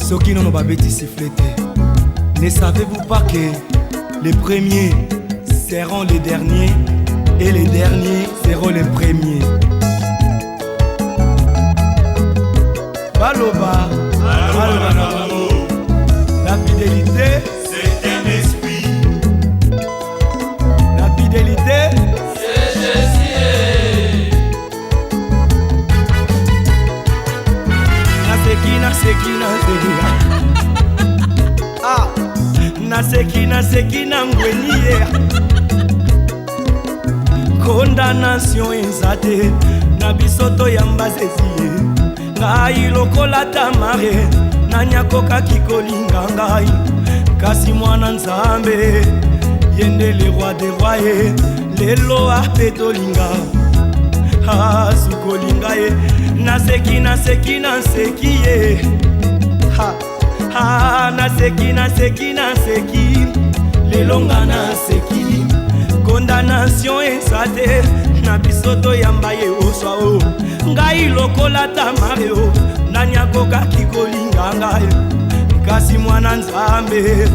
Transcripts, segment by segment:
Soki non babeti siffleté. Ne savez-vous pas que les premiers seront les derniers et les derniers seront les premiers? Baloba, la fidélité, c'est un esprit. La fidélité, c'est Jésus. naseki na ngweni ye. Condamnation eza te na biso toyamba zezi ye. Ngai lokola Tamare nanyakokaki kolinga ngai, kasi mwana Nzambe yende le roi des rois ye. Lelo ape tolinga sukolinga ye. Naseki ye. Naseki lelo nga naseki. Condamnation eza te na biso toyamba ye oswa o. Ngai lokola Tamare o nanyakokaki kolinga ngai, kasi mwana Nzambe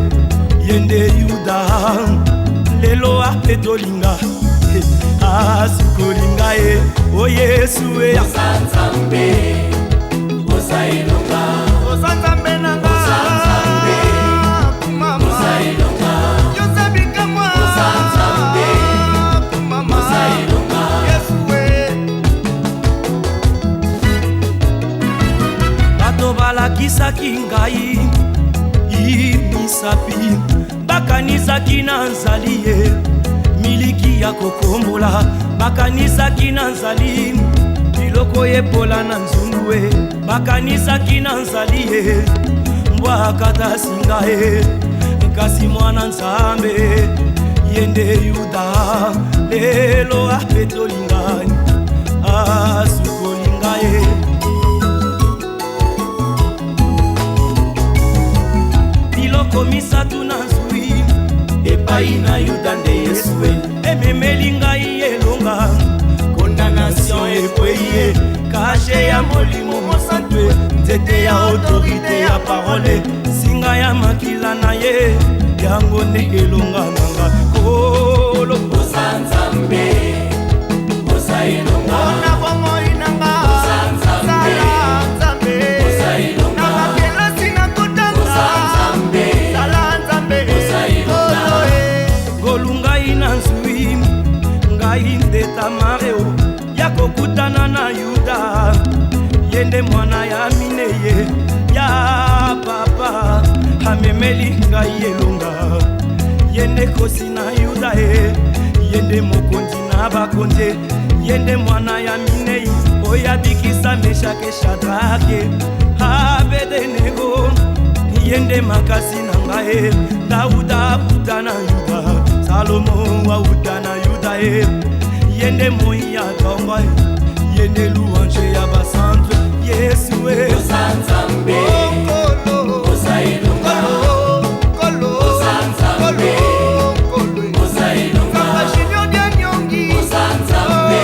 yende Yuda lelo ape tolinga sukolinga ye. O Yesu e Nzambe osailonga, Nzambe nanga mama osailonga, yosabika mwa Nzambe mama osailonga. Yesu e bato balakisaki ngai misapi, bakanisaki na nzali ye. Miliki ya kokombola bakanisaki na nzali, biloko yepola na nzungu e bakanisaki na nzali ye. Mbwakata singa e, kasi mwana Nzambe yende Yuda lelo ape tolinga sukolinga ye. Biloko misatu na nzui epai na Yuda nde Yesu e. Ememeli ngai elonga, condamnation ekwei ye. Kashe ya molimo mosantwe, nzete ya autorité ya parole, singa ya makila na ye. Yango nde elonga nanga kolo Nzambe osailonga, Tamare o ya kokutana na Yuda, yende mwana ya mineye ya papa amemeli ngai elonga. Yende kosi na Yuda e, yende mokonzi na bakonzi, yende mwana ya minei oya bikisa Meshake Shadrake Abednego. Yende makasi na ngai Dauda uta na Yuda, Salomo wa uta na Yuda e. Yende moi ya tongo, yende louange ya basantre Yesu e. Nzambe osailonga, Nzambe osailonga, Nzambe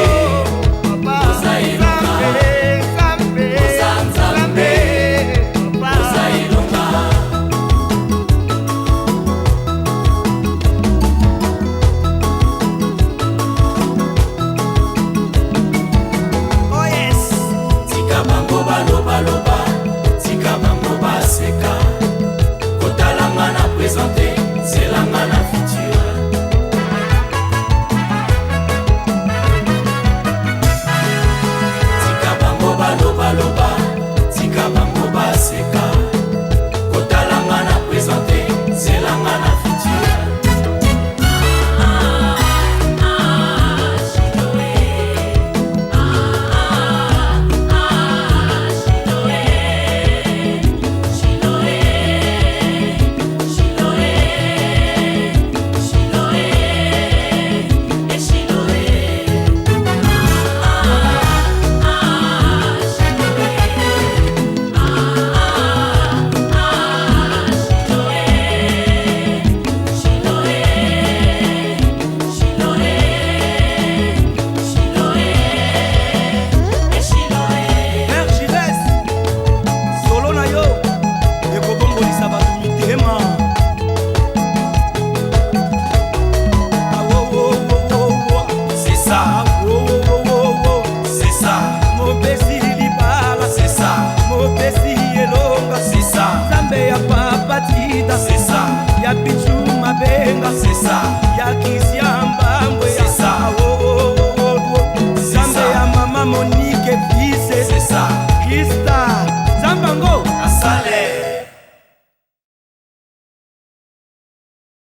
sida c'est ça, ya pichu mabenga c'est ça.